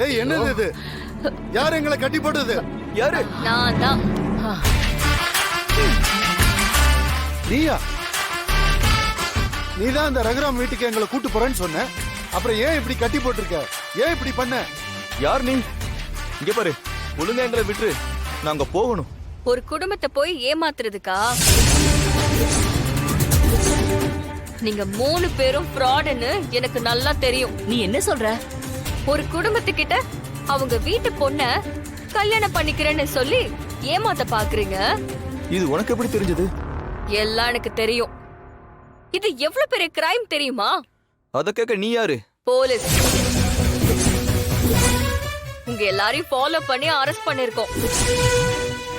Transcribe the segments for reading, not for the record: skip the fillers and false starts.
ஏய் என்னது இது? யார் எங்களை கட்டி போட்டது? யாரு? நான் தான். நீயா? நீதான் அந்த ரகுராம் வீட்டுக்கு எங்களை கூட்டு போறேன்னு சொன்ன. அப்புறம் ஏன் இப்படி கட்டி போட்டிருக்க? ஏன் இப்படி பண்ண? யார் நீ? இங்க பாரு, ஒழுங்கா எங்களை விட்டுரு, நாங்க போகணும். ஒரு குடும்பத்தை போய் ஏமாத்துறதுக்கா? நீங்க 3 பேரும் ஃப்ராடுன்னு எனக்கு நல்லா தெரியும். நீ என்ன சொல்ற? ஒரு குடும்பத்துக்கிட்ட அவங்க வீட்டு பொண்ண கல்யாணம் பண்ணிக்கிறேன்னு சொல்லி ஏமாத்த பாக்குறீங்க. இது உனக்கு எப்படி தெரிஞ்சது? எல்லாம் எனக்கு தெரியும். இது எவ்வளவு பெரிய கிரைம் தெரியுமா? அத கேட்க நீ யாரு? போலீஸ். உங்க எல்லாரையும் ஃபாலோ பண்ணி அரெஸ்ட் பண்ணிருக்கோம்.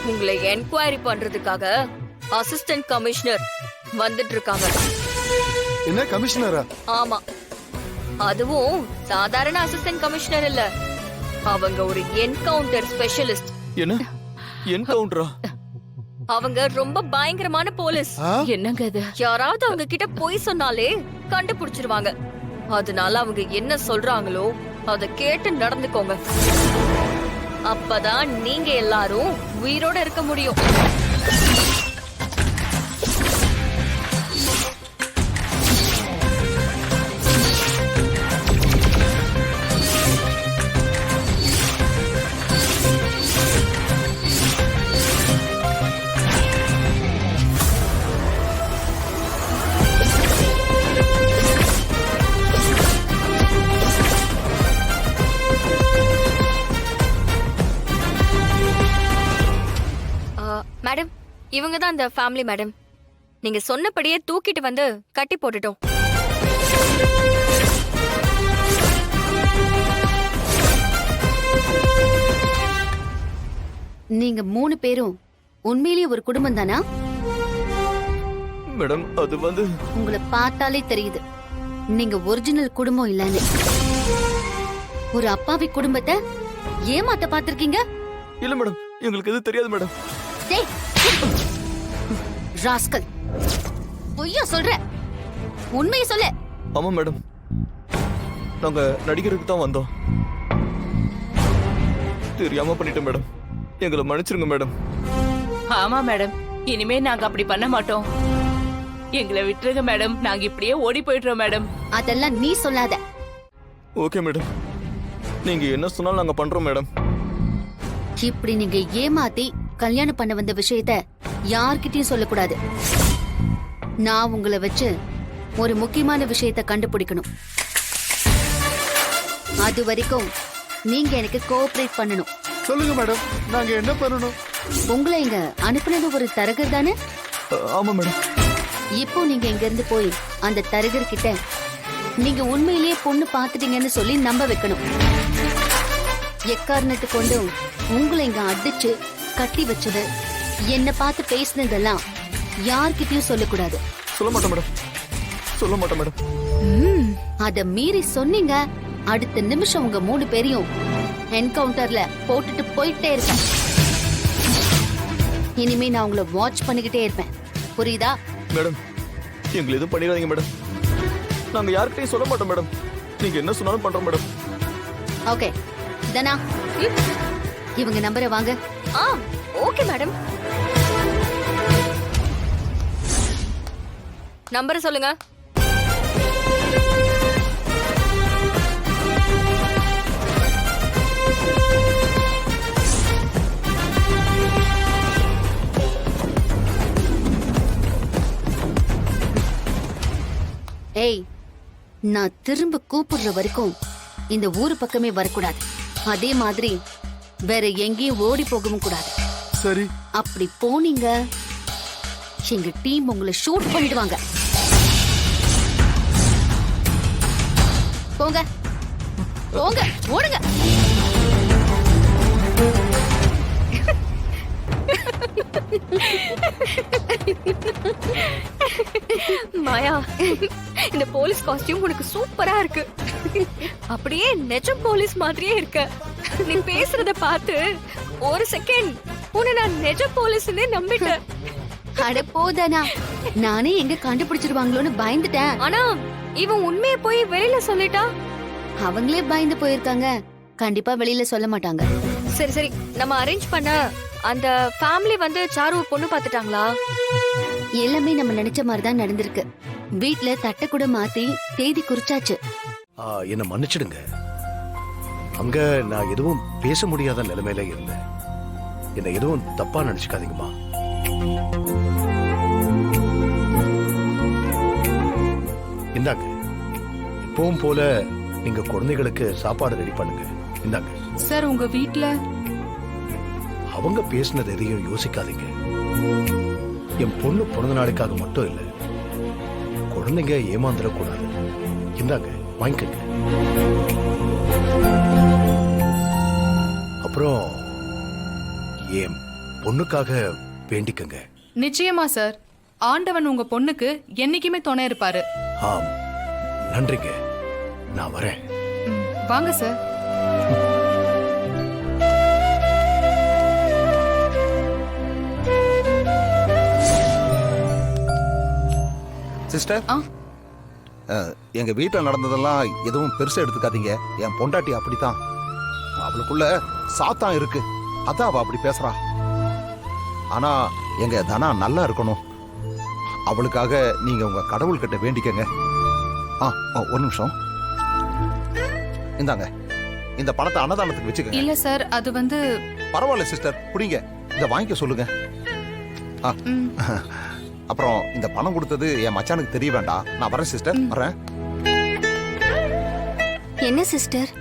உங்களை என்கொயரி பண்றதுக்காக அசிஸ்டன்ட் கமிஷனர் வந்துட்டு இருக்காங்க. என்ன கமிஷனரா? ஆமா, அதுவும் சாதாரண அசிஸ்டன்ட் கமிஷனர் இல்ல, அவங்க ஒரு என்கவுண்டர் ஸ்பெஷலிஸ்ட். என்ன என்கவுண்டரா? அவங்க ரொம்ப பயங்கரமான போலீஸ். என்னங்க இது? யாராவது அவங்க கிட்ட போய் சொன்னாலே கண்டுபிடிச்சிருவாங்க. அதனால அவங்க என்ன சொல்றாங்களோ அத கேட்டு நடந்துக்கோங்க. அப்பதான் நீங்க எல்லாரும் உயிரோட இருக்க முடியும். மேடம், இவங்க தான் அந்த ஃபேமிலி மேடம். நீங்க சொன்னபடியே தூக்கிட்டு வந்து கட்டி போட்டுட்டோம். நீங்க 3 பேரும் உண்மையிலேயே ஒரு குடும்பம் தானா? மேடம், அது வந்து உங்களை பார்த்தாலே தெரியுது நீங்க ஒரிஜினல் குடும்பம் இல்லன்னு. ஒரு அப்பாவி குடும்பத்தை ஏமாத்த பார்த்திருக்கீங்க. இல்ல மேடம், எங்களுக்கு எது தெரியாது மேடம். டேய் ராஸ்கல், பொய்யா சொல்ற? உண்மையை சொல்ல. ஆமா மேடம், நாங்க நடிகருக்கு தான் வந்தோம். தெரியாம பண்ணிட்டோம் மேடம், எங்களை மன்னிச்சிருங்க மேடம். ஆமா மேடம், இனிமே நாங்க அப்படி பண்ண மாட்டோம். எங்களை விட்டுருங்க மேடம், நாங்க இப்படியே ஓடி போயிடுறோம் மேடம். அதெல்லாம் நீ சொல்லாத. ஓகே மேடம், நீங்க என்ன சொன்னாலும் நாங்க பண்றோம் மேடம். இப்படி நீங்க ஏமாத்தி கல்யாணம் பண்ண வந்த விஷயத்த யார்கிட்டயும் சொல்லக்கூடாது. நான் உங்களை வச்சு ஒரு முக்கியமான விஷயத்த கண்டுபிடிக்கணும். அது வரைக்கும் நீங்க எனக்கு கோஆபரேட் பண்ணணும். சொல்லுங்க மேடம், நாங்க என்ன பண்ணணும்? உங்களை இங்க அனுப்புனது ஒரு தரகர் தானே? ஆமா மேடம். இப்போ நீங்க இங்க இருந்து போய் அந்த தரகர் கிட்ட நீங்க உண்மையிலேயே பொண்ணு பாத்துட்டீங்கன்னு சொல்லி நம்ப வைக்கணும். எக்காரணத்தை கொண்டும் உங்களை இங்க அடிச்சு கட்டி வச்சது, என்ன பார்த்து பேசினதெல்லாம் யார்கிட்டயும் சொல்லக்கூடாது. சொல்ல மாட்டோம் மேடம், சொல்ல மாட்டோம் மேடம். அத மீறி சொன்னீங்க, அடுத்த நிமிஷம் உங்க 3 பேரையும் என்கவுண்டர்ல போட்டுட்டு போயிட்டே இருப்பேன். இனிமே நான் உங்களை வாட்ச் பண்ணிக்கிட்டே இருப்பேன். புரியுதா? மேடம், எங்களை எதுவும் பண்ணிடாதீங்க மேடம். நாங்க யார்கிட்டயும் சொல்ல மாட்டோம் மேடம். நீங்க என்ன சொன்னாலும் பண்றோம் மேடம். ஓகே தனா, இவங்க நம்பரை வாங்க. Okay madam. நம்பர் சொல்லுங்க. ஏய், நான் திரும்ப கூப்பிடுற வரைக்கும் இந்த ஊரு பக்கமே வரக்கூடாது. அதே மாதிரி வேற எங்கேயும் ஓடி போகவும் கூடாது. சரி. அப்படி போனீங்க எங்க டீம் உங்களை ஷூட் பண்ணிடுவாங்க. போங்க போங்க, ஓடுங்க. மாயா, இந்த போலீஸ் காஸ்டியூம் உனக்கு சூப்பரா இருக்கு. அப்படியே நிஜ போலீஸ் மாதிரியே இருக்க. நீ பேசுறத பார்த்து ஒரு செகண்ட் உன்னை நான் நிஜ போலீஸ்னே நம்பிட்டேன். அட போதானா, நானே எங்க கண்டுபிடிச்சிருவாங்களோன்னு பயந்துட்டேன். ஆனா இவன் உண்மையை போய் வெளியில சொல்லிட்டா? அவங்களே பயந்து போயிருக்காங்க, கண்டிப்பா வெளியில சொல்ல மாட்டாங்க. சரி சரி, நம்ம அரேஞ்ச் பண்ண அந்த ஃபேமிலி வந்து சாரு பொண்ணு பார்த்துட்டாங்களா? எல்லாமே நம்ம நினைச்ச மாதிரி தான் நடந்திருக்கு. வீட்ல தட்டை கூட மாத்தி தேதி குறிச்சாச்சு. என்ன மன்னிச்சிடுங்க, அங்க நான் எதுவும் பேச முடியாத நிலைமையில இருந்தேன். என்ன எதுவும் தப்பா நினைச்சுக்காதீங்கம்மா. இந்தாங்க, இப்பவும் போல நீங்க குழந்தைகளுக்கு சாப்பாடு ரெடி பண்ணுங்க. இந்தாங்க. சார், உங்க வீட்ல அவங்க பேசினது எதையும் யோசிக்காதீங்க. என் பொண்ணு பிறந்த நாளுக்காக மட்டும் இல்ல, குழந்தைங்க ஏமாந்துடக்கூடாது. இந்தாங்க, வாங்கிக்கங்க. அப்புறம் என் பொண்ணுக்காக வேண்டிக்கங்க. நிச்சயமா சார், ஆண்டவன் உங்க பொண்ணுக்கு என்னைக்குமே துணை இருப்பாரு. ஆம், நன்றிங்க. நான் வரேன். வாங்க சார். சிஸ்டர், ஆ. எங்க வீட்டில் நடந்ததெல்லாம் எதுவும் பெருசா எடுத்துக்காதீங்க. என் பொண்டாட்டி அப்படித்தான், அவளுக்குள்ள சாத்தான் இருக்கு, அதான் அவ அப்படி பேசுறா. ஆனா எங்க தனா நல்லா இருக்கணும், அவளுக்காக நீங்க உங்க கடவுள்கிட்ட வேண்டிக்கங்க. ஒரு நிமிஷம், இந்தாங்க, இந்த பணத்தை அன்னதானத்துக்கு வச்சுக்கங்க. இல்ல சார், அது வந்து பரவாயில்ல சிஸ்டர், புடிங்க, இத வாங்கிக்க சொல்லுங்க. ம், அப்புறம் இந்த பணம் கொடுத்தது என் மச்சானுக்கு தெரிய வேண்டாம். நான் வரேன் சிஸ்டர், வரேன். என்ன சிஸ்டர்,